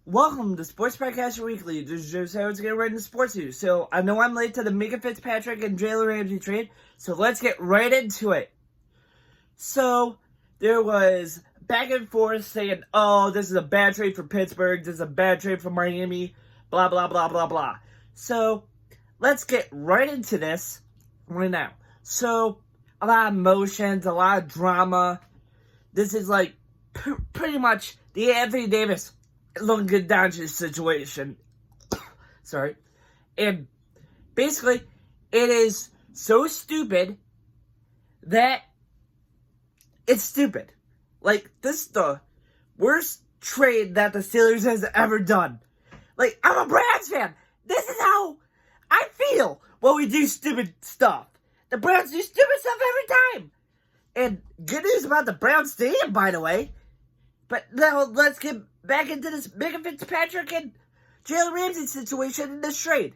Welcome to Sports Podcast Weekly. This is just how it's getting right into sports news. So, I know I'm late to the Mika Fitzpatrick and Jalen Ramsey trade, so let's get right into it. So, there was back and forth saying, oh, this is a bad trade for Pittsburgh, this is a bad trade for Miami, blah, blah, blah, blah, blah. So, let's get right into this right now. So, a lot of emotions, a lot of drama. This is like pretty much the Anthony Davis looking good Doncic situation. Sorry. And basically, it is so stupid that it's stupid. Like, this is the worst trade that the Steelers has ever done. Like, I'm a Browns fan. This is how I feel when we do stupid stuff. The Browns do stupid stuff every time. And good news about the Browns stadium, by the way. But now let's get back into this Mika Fitzpatrick and Jalen Ramsey situation in this trade.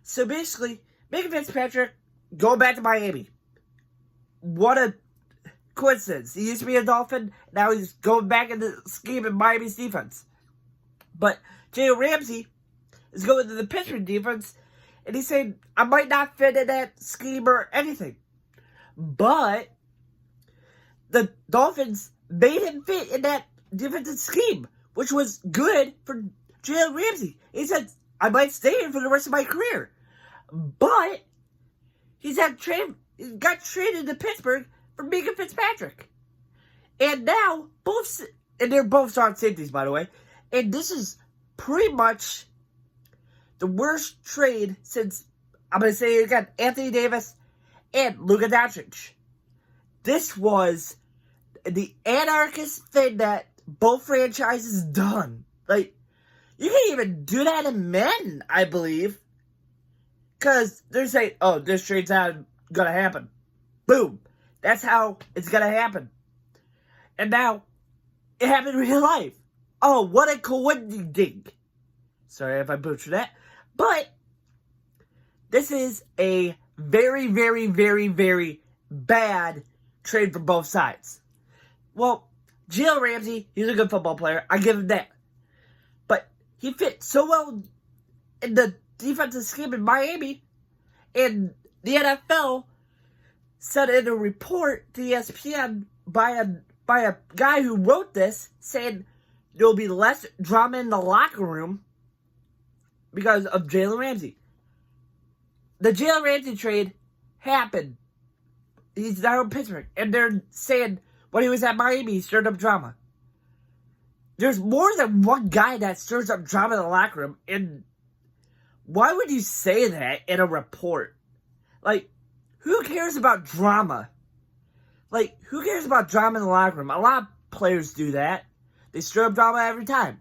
So basically, Mika Fitzpatrick going back to Miami. What a coincidence. He used to be a Dolphin, now he's going back into the scheme in Miami's defense. But Jalen Ramsey is going to the Pittsburgh defense, and he's saying, I might not fit in that scheme or anything. But the Dolphins made him fit in that defensive scheme, which was good for Jalen Ramsey. He said, I might stay in for the rest of my career. But he got traded to Pittsburgh for Mika Fitzpatrick. And now, they're both strong safeties, by the way. And this is pretty much the worst trade since, I'm going to say it again, Anthony Davis and Luka Doncic. This was the anarchist thing that both franchises done. Like, you can't even do that in men, I believe. Because they're saying, oh, this trade's not gonna happen. Boom. That's how it's gonna happen. And now, it happened in real life. Oh, what a coincidence. Sorry if I butchered that. But, this is a very, very, very, very bad trade for both sides. Well, Jalen Ramsey, he's a good football player. I give him that. But he fit so well in the defensive scheme in Miami. And the NFL said in a report to ESPN by a guy who wrote this, saying there will be less drama in the locker room because of Jalen Ramsey. The Jalen Ramsey trade happened. He's now in Pittsburgh. And they're saying when he was at Miami, he stirred up drama. There's more than one guy that stirs up drama in the locker room. And why would you say that in a report? Like, who cares about drama? Like, who cares about drama in the locker room? A lot of players do that. They stir up drama every time.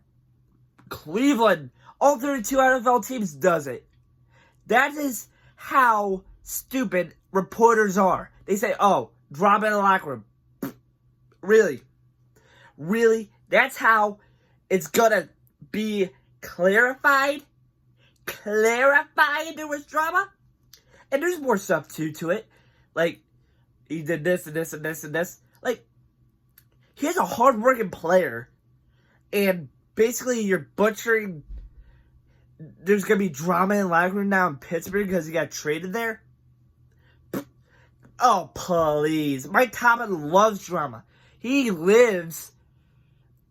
Cleveland, all 32 NFL teams does it. That is how stupid reporters are. They say, oh, drama in the locker room. Really? Really? That's how it's gonna be clarified? Clarified there was drama? And there's more stuff too to it. Like, he did this and this and this and this. Like, he's a hard-working player. And basically you're butchering. There's gonna be drama in the locker room now in Pittsburgh because he got traded there? Oh, please. Mike Tomlin loves drama. He lives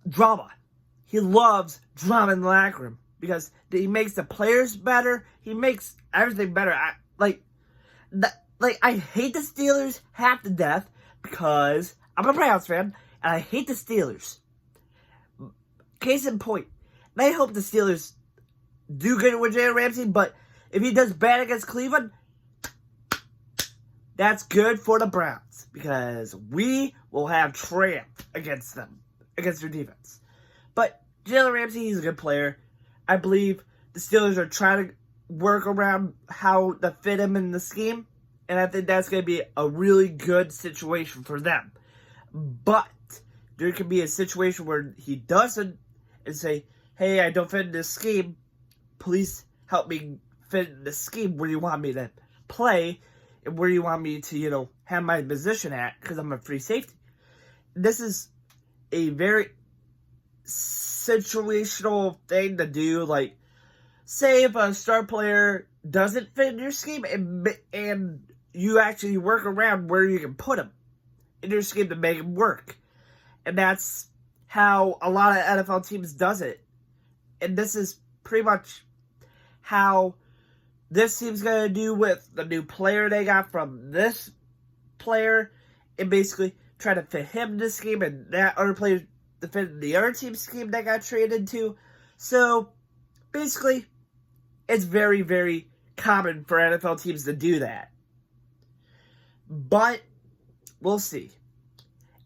drama. He loves drama in the locker room because he makes the players better. He makes everything better. I hate the Steelers half to death because I'm a Browns fan and I hate the Steelers. Case in point, and I hope the Steelers do good with Jalen Ramsey, but if he does bad against Cleveland, that's good for the Browns because we will have triumph against them, against their defense. But Jalen Ramsey, he's a good player. I believe the Steelers are trying to work around how to fit him in the scheme, and I think that's going to be a really good situation for them. But there could be a situation where he doesn't and say, hey, I don't fit in this scheme. Please help me fit in the scheme where you want me to play and where you want me to, have my position at because I'm a free safety. This is a very situational thing to do. Like, say if a star player doesn't fit in your scheme and you actually work around where you can put him in your scheme to make him work. And that's how a lot of NFL teams does it. And this is pretty much how this team's going to do with the new player they got from this player, and basically try to fit him in the scheme, and that other player to fit in the other team's scheme that got traded to. So, basically, it's very, very common for NFL teams to do that. But, we'll see.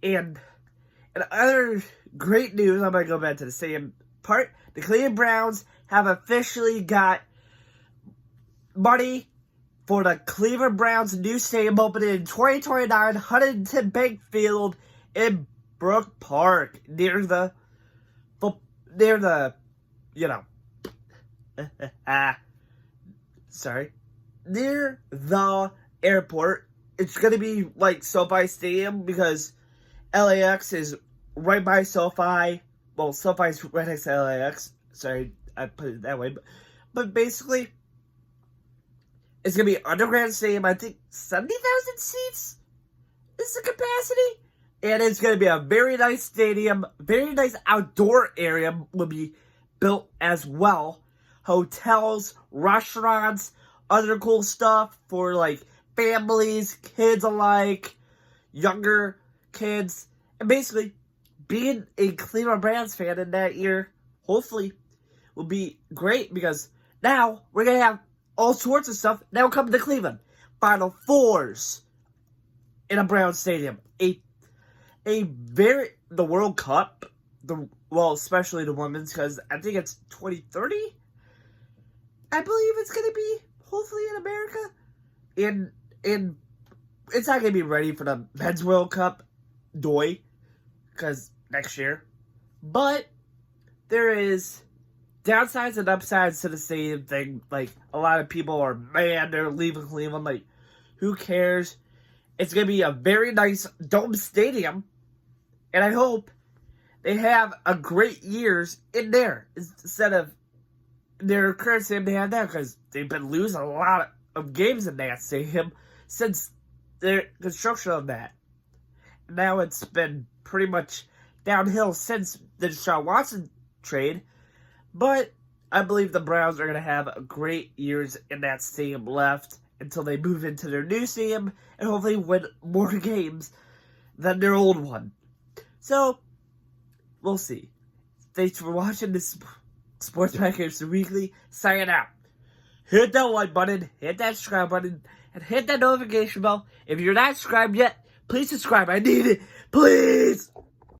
And other great news, I'm going to go back to the same part. The Cleveland Browns have officially got money for the Cleveland Browns' new stadium opening in 2029, Huntington Bank Field in Brook Park, near the near the airport. It's going to be like SoFi Stadium because LAX is right by SoFi. Well, SoFi's right next to LAX. Sorry, I put it that way. But basically, it's going to be underground stadium. I think 70,000 seats is the capacity. And it's going to be a very nice stadium. Very nice outdoor area will be built as well. Hotels, restaurants, other cool stuff for like families, kids alike, younger kids. And basically, being a Cleveland Browns fan in that year, hopefully, will be great because now we're going to have all sorts of stuff that will come to Cleveland. Final Fours in a Browns stadium. The World Cup, especially the women's, because I think it's 2030. I believe it's going to be, hopefully, in America. And it's not going to be ready for the men's World Cup, because next year. But there is downsides and upsides to the stadium thing. Like, a lot of people are mad they're leaving Cleveland. Like, who cares? It's going to be a very nice dome stadium. And I hope they have a great years in there instead of their current stadium they have now, because they've been losing a lot of games in that stadium since the construction of that. Now it's been pretty much downhill since the Deshaun Watson trade. But I believe the Browns are going to have great years in that stadium left until they move into their new stadium and hopefully win more games than their old one. So, we'll see. Thanks for watching this Sports Packers Weekly. Signing out. Hit that like button, hit that subscribe button, and hit that notification bell. If you're not subscribed yet, please subscribe. I need it. Please!